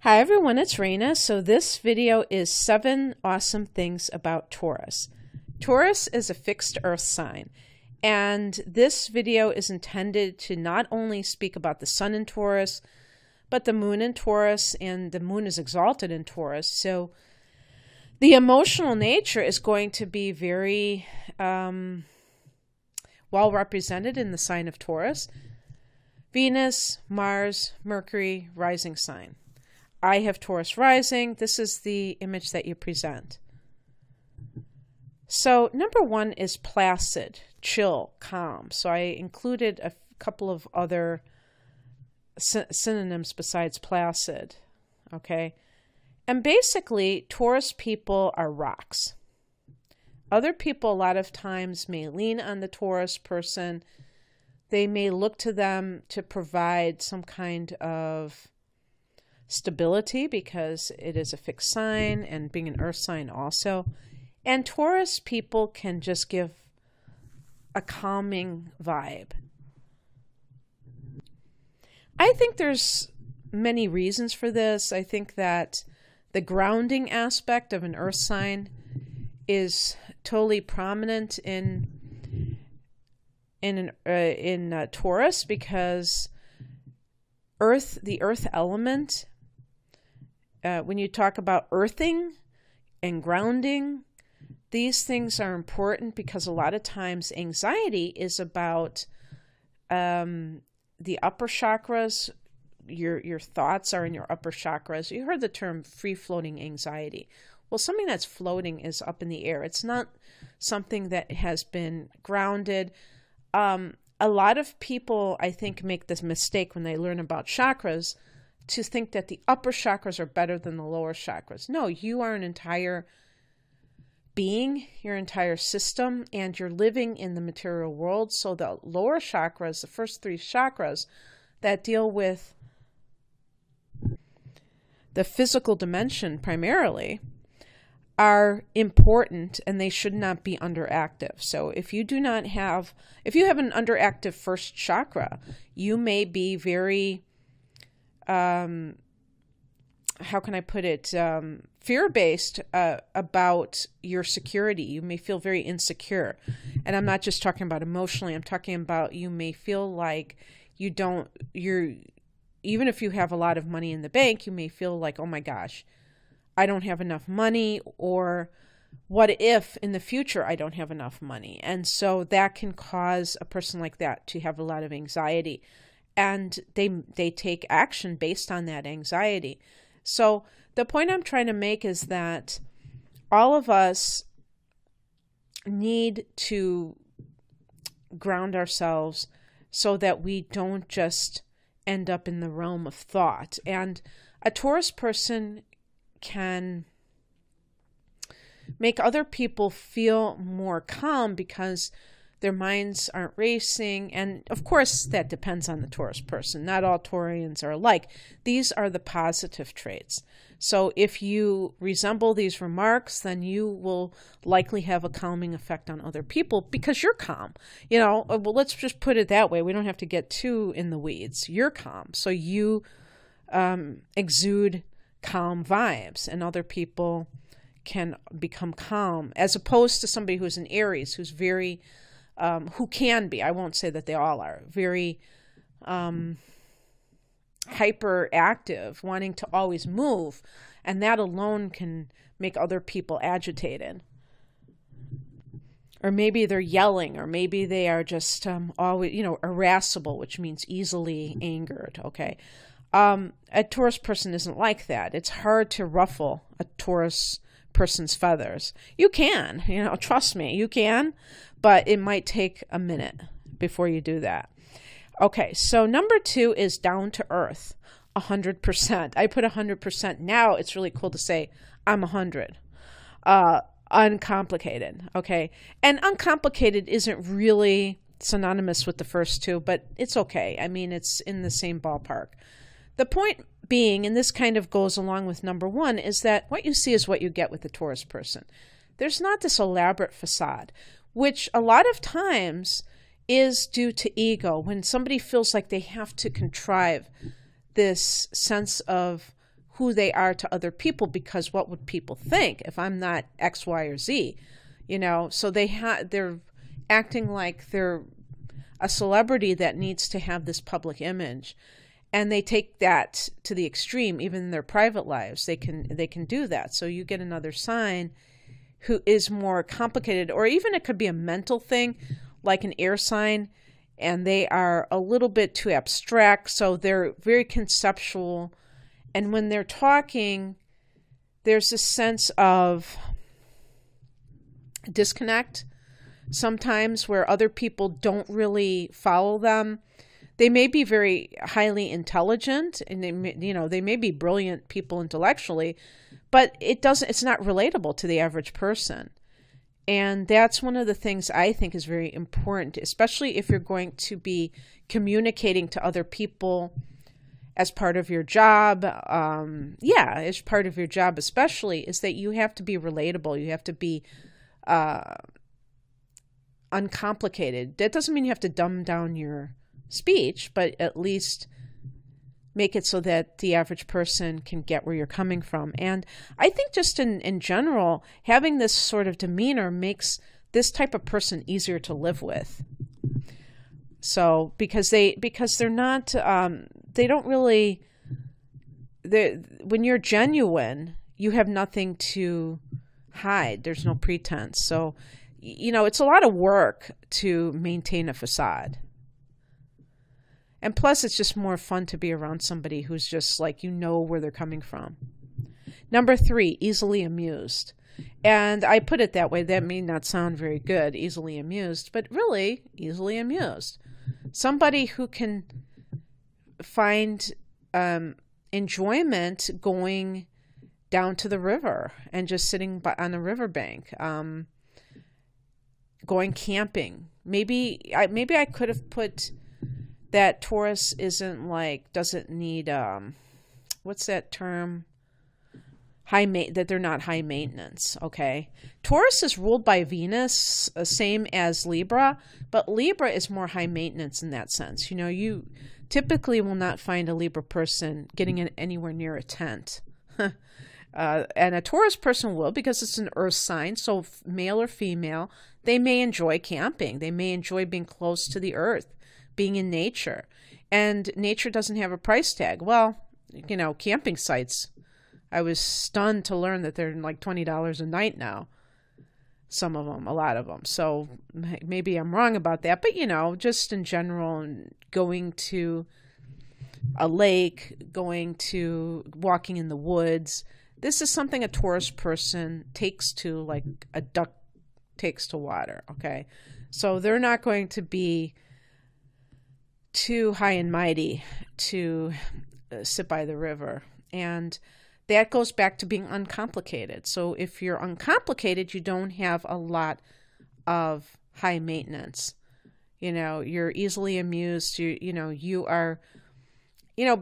Hi everyone, it's Raina. So this video is 7 awesome things about Taurus. Taurus is a fixed earth sign, and this video is intended to not only speak about the sun in Taurus, but the moon in Taurus, and the moon is exalted in Taurus. So the emotional nature is going to be very well represented in the sign of Taurus. Venus, Mars, Mercury, rising sign. I have Taurus rising. This is the image that you present. So number 1 is placid, chill, calm. So I included a couple of other synonyms besides placid. Okay. And basically, Taurus people are rocks. Other people a lot of times may lean on the Taurus person. They may look to them to provide some kind of stability because it is a fixed sign and being an earth sign also. And Taurus people can just give a calming vibe. I think there's many reasons for this. I think that the grounding aspect of an earth sign is totally prominent in Taurus, because the earth element, when you talk about earthing and grounding, these things are important because a lot of times anxiety is about the upper chakras. Your thoughts are in your upper chakras. You heard the term free-floating anxiety. Well, something that's floating is up in the air. It's not something that has been grounded. A lot of people, I think, make this mistake when they learn about chakras to think that the upper chakras are better than the lower chakras. No, you are an entire being, your entire system, and you're living in the material world. So the lower chakras, the first 3 chakras that deal with the physical dimension primarily, are important, and they should not be underactive. So if you have an underactive first chakra, you may be very, how can I put it, fear-based about your security. You may feel very insecure. And I'm not just talking about emotionally, I'm talking about you may feel like even if you have a lot of money in the bank, you may feel like, oh my gosh, I don't have enough money, or what if in the future I don't have enough money? And so that can cause a person like that to have a lot of anxiety, and they take action based on that anxiety. So the point I'm trying to make is that all of us need to ground ourselves so that we don't just end up in the realm of thought. And a Taurus person can make other people feel more calm because their minds aren't racing. And of course, that depends on the Taurus person. Not all Taurians are alike. These are the positive traits. So if you resemble these remarks, then you will likely have a calming effect on other people because you're calm. Well, let's just put it that way. We don't have to get too in the weeds. You're calm. So you exude calm vibes, and other people can become calm, as opposed to somebody who's an Aries, who's very, who can be, I won't say that they all are, very hyperactive, wanting to always move, and that alone can make other people agitated. Or maybe they're yelling, or maybe they are just always, irascible, which means easily angered, okay? A Taurus person isn't like that. It's hard to ruffle a Taurus person's feathers. You can, trust me, you can, but it might take a minute before you do that. Okay, so number 2 is down to earth, 100%. I put 100%. Now it's really cool to say I'm 100. Uncomplicated, okay? And uncomplicated isn't really synonymous with the first 2, but it's okay. I mean, it's in the same ballpark. The point being, and this kind of goes along with number 1, is that what you see is what you get with the Taurus person. There's not this elaborate facade, which a lot of times is due to ego. When somebody feels like they have to contrive this sense of who they are to other people, because what would people think if I'm not X, Y, or Z? So they're acting like they're a celebrity that needs to have this public image. And they take that to the extreme, even in their private lives. They can do that. So you get another sign who is more complicated, or even it could be a mental thing, like an air sign, and they are a little bit too abstract. So they're very conceptual. And when they're talking, there's a sense of disconnect sometimes where other people don't really follow them. They may be very highly intelligent, and they may be brilliant people intellectually, but it's not relatable to the average person. And that's one of the things I think is very important, especially if you're going to be communicating to other people as part of your job. As part of your job especially, is that you have to be relatable. You have to be uncomplicated. That doesn't mean you have to dumb down your speech, but at least make it so that the average person can get where you're coming from. And I think just in general, having this sort of demeanor makes this type of person easier to live with. So because they're not, they don't really, when you're genuine, you have nothing to hide. There's no pretense. So, it's a lot of work to maintain a facade. And plus, it's just more fun to be around somebody who's just like, where they're coming from. Number 3, easily amused. And I put it that way. That may not sound very good, easily amused, but really easily amused. Somebody who can find enjoyment going down to the river and just sitting on the riverbank, going camping. Maybe I could have put that Taurus doesn't need, what's that term? That they're not high maintenance, okay? Taurus is ruled by Venus, same as Libra, but Libra is more high maintenance in that sense. You typically will not find a Libra person getting anywhere near a tent. And a Taurus person will, because it's an earth sign, so male or female, they may enjoy camping. They may enjoy being close to the earth, being in nature. And nature doesn't have a price tag. Well, camping sites, I was stunned to learn that they're like $20 a night now. Some of them, a lot of them. So maybe I'm wrong about that. But, just in general, going to a lake, walking in the woods, this is something a Taurus person takes to, like a duck takes to water, okay? So they're not going to be too high and mighty to sit by the river. And that goes back to being uncomplicated. So if you're uncomplicated, you don't have a lot of high maintenance. You're easily amused. You are,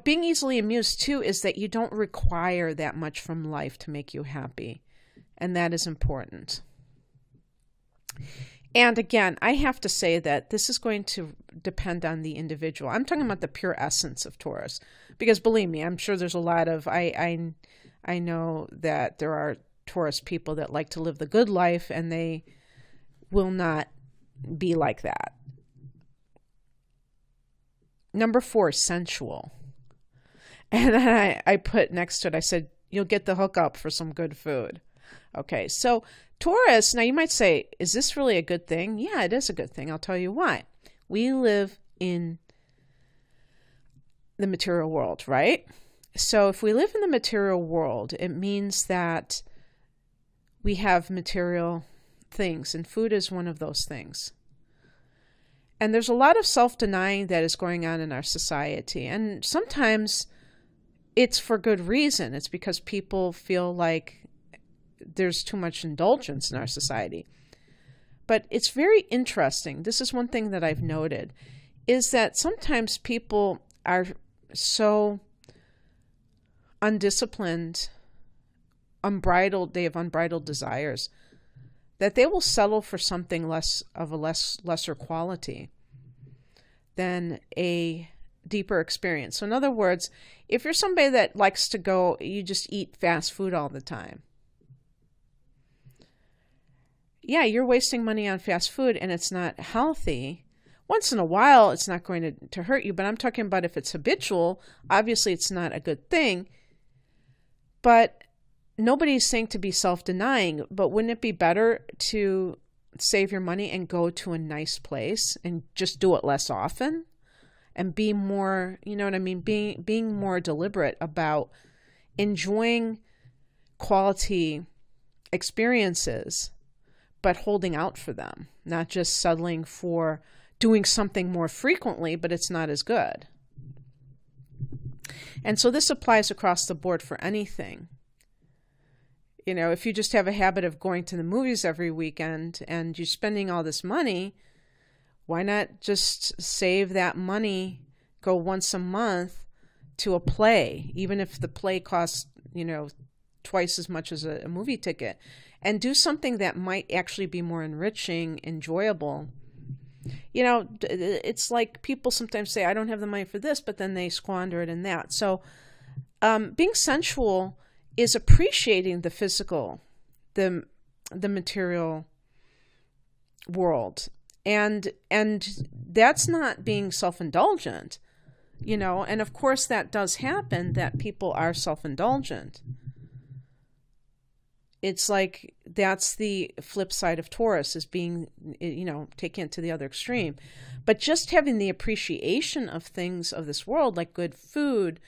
being easily amused too is that you don't require that much from life to make you happy. And that is important. And again, I have to say that this is going to depend on the individual. I'm talking about the pure essence of Taurus, because believe me, I'm sure there's a lot of, I know that there are Taurus people that like to live the good life, and they will not be like that. Number 4, sensual. And then I put next to it, I said, you'll get the hookup for some good food. Okay, so Taurus, now you might say, is this really a good thing? Yeah, it is a good thing. I'll tell you why. We live in the material world, right? So if we live in the material world, it means that we have material things, and food is one of those things. And there's a lot of self-denying that is going on in our society. And sometimes it's for good reason. It's because people feel like there's too much indulgence in our society. But it's very interesting. This is one thing that I've noted, is that sometimes people are so undisciplined, unbridled, they have unbridled desires, that they will settle for something lesser quality than a deeper experience. So in other words, if you're somebody that likes to go, you just eat fast food all the time. Yeah, you're wasting money on fast food and it's not healthy. Once in a while, it's not going to hurt you, but I'm talking about if it's habitual, obviously it's not a good thing. But nobody's saying to be self-denying, but wouldn't it be better to save your money and go to a nice place and just do it less often and be more, you know what I mean, being more deliberate about enjoying quality experiences, but holding out for them, not just settling for doing something more frequently, but it's not as good. And so this applies across the board for anything. You know, if you just have a habit of going to the movies every weekend and you're spending all this money, why not just save that money, go once a month to a play, even if the play costs, you know, twice as much as a movie ticket, and do something that might actually be more enriching, enjoyable. You know, it's like people sometimes say, I don't have the money for this, but then they squander it in that. So being sensual is appreciating the physical, the material world. And that's not being self-indulgent, you know, and of course that does happen, that people are self-indulgent. It's like that's the flip side of Taurus, is being, you know, taking it to the other extreme. But just having the appreciation of things of this world, like good food,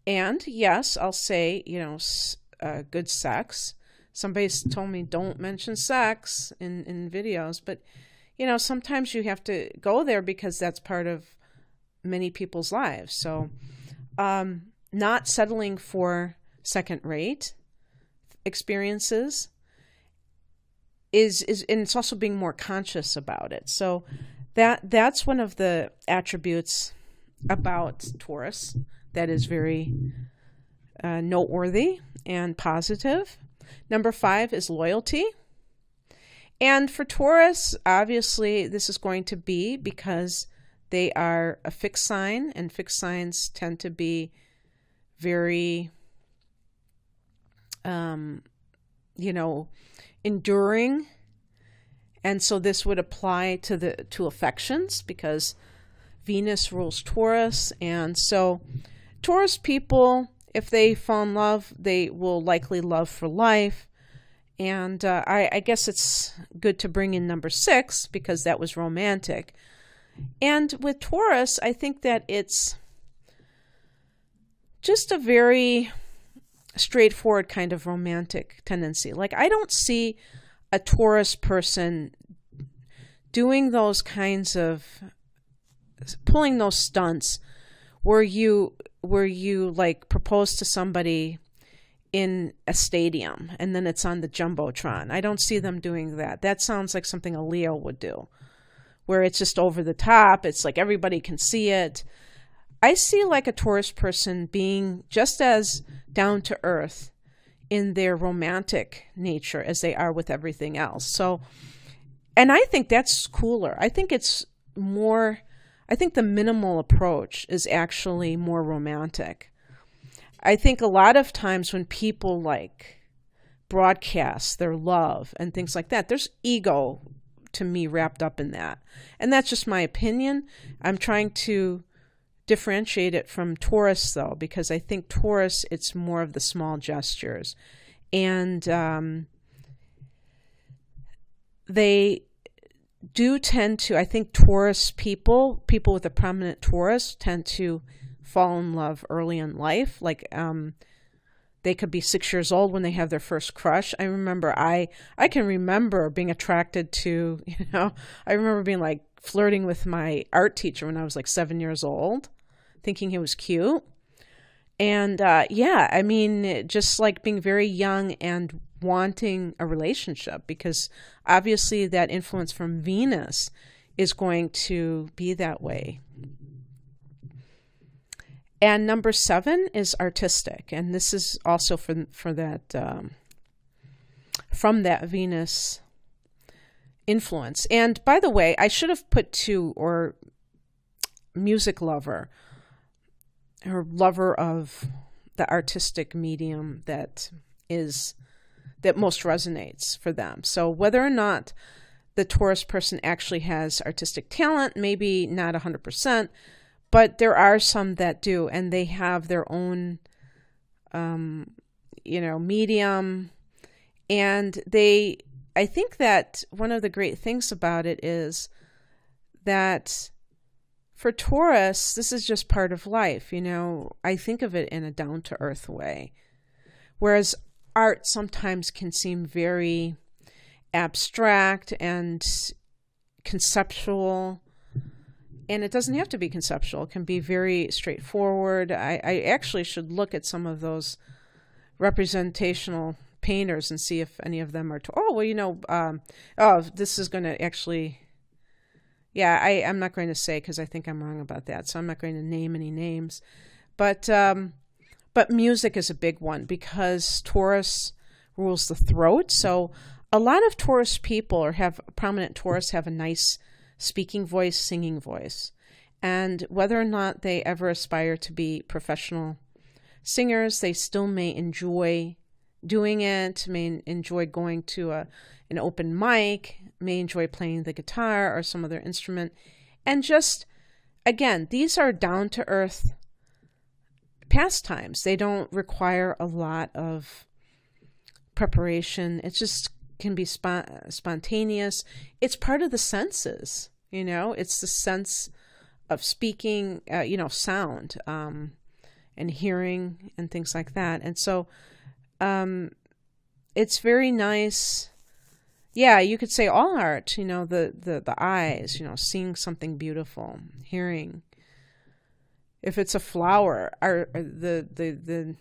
and yes, I'll say, you know, good sex. Somebody's told me don't mention sex in videos, but, you know, sometimes you have to go there because that's part of many people's lives. So not settling for second rate experiences is and it's also being more conscious about it. So that's one of the attributes about Taurus that is very noteworthy and positive. Number 5 is loyalty. And for Taurus, obviously this is going to be because they are a fixed sign, and fixed signs tend to be very you know, enduring. And so this would apply to affections, because Venus rules Taurus. And so Taurus people, if they fall in love, they will likely love for life. And I guess it's good to bring in number 6 because that was romantic. And with Taurus, I think that it's just a very straightforward kind of romantic tendency. Like, I don't see a Taurus person doing those kinds of, pulling those stunts where you like propose to somebody in a stadium and then it's on the Jumbotron. I don't see them doing that. That sounds like something a Leo would do, where it's just over the top. It's like everybody can see it. I see like a Taurus person being just as down to earth in their romantic nature as they are with everything else. So, and I think that's cooler. I think it's more, I think the minimal approach is actually more romantic. I think a lot of times when people like broadcast their love and things like that, there's ego to me wrapped up in that. And that's just my opinion. I'm trying to differentiate it from Taurus, though, because I think Taurus, it's more of the small gestures. And they do tend to, I think Taurus people with a prominent Taurus tend to fall in love early in life. Like they could be 6 years old when they have their first crush. I remember, I can remember being attracted to, you know, I remember being like flirting with my art teacher when I was like 7 years old, thinking he was cute. And yeah, I mean, just like being very young and wanting a relationship, because obviously that influence from Venus is going to be that way. And number 7 is artistic, and this is also for that from that Venus influence. And by the way, I should have put 2, or music lover. or lover of the artistic medium that most resonates for them. So whether or not the Taurus person actually has artistic talent, maybe not 100%, but there are some that do, and they have their own, medium. And I think that one of the great things about it is that for Taurus, this is just part of life. I think of it in a down-to-earth way, whereas art sometimes can seem very abstract and conceptual, and it doesn't have to be conceptual. It can be very straightforward. I actually should look at some of those representational painters and see if any of them are this is going to actually, I'm not going to say, because I think I'm wrong about that, so I'm not going to name any names, but music is a big one because Taurus rules the throat. So a lot of Taurus people, or prominent Taurus, have a nice speaking voice, singing voice. And whether or not they ever aspire to be professional singers, they still may enjoy doing it, may enjoy going to an open mic, may enjoy playing the guitar or some other instrument. And just, again, these are down-to-earth pastimes. They don't require a lot of preparation. It just can be spontaneous. It's part of the senses, it's the sense of speaking, sound, and hearing and things like that. And so it's very nice. Yeah, you could say all art, the eyes, seeing something beautiful, hearing. If it's a flower, or the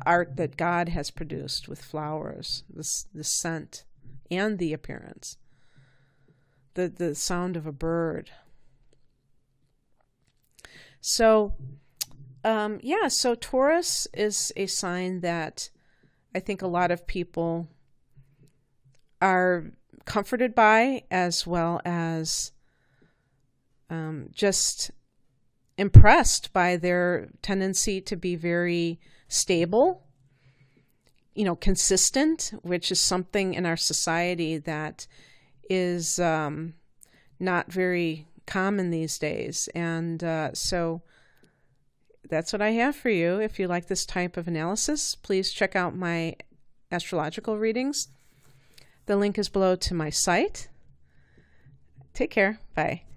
art that God has produced with flowers, the scent and the appearance, the sound of a bird. So, so Taurus is a sign that I think a lot of people are comforted by, as well as just impressed by their tendency to be very stable, consistent, which is something in our society that is not very common these days. And so that's what I have for you. If you like this type of analysis, please check out my astrological readings. The link is below to my site. Take care. Bye.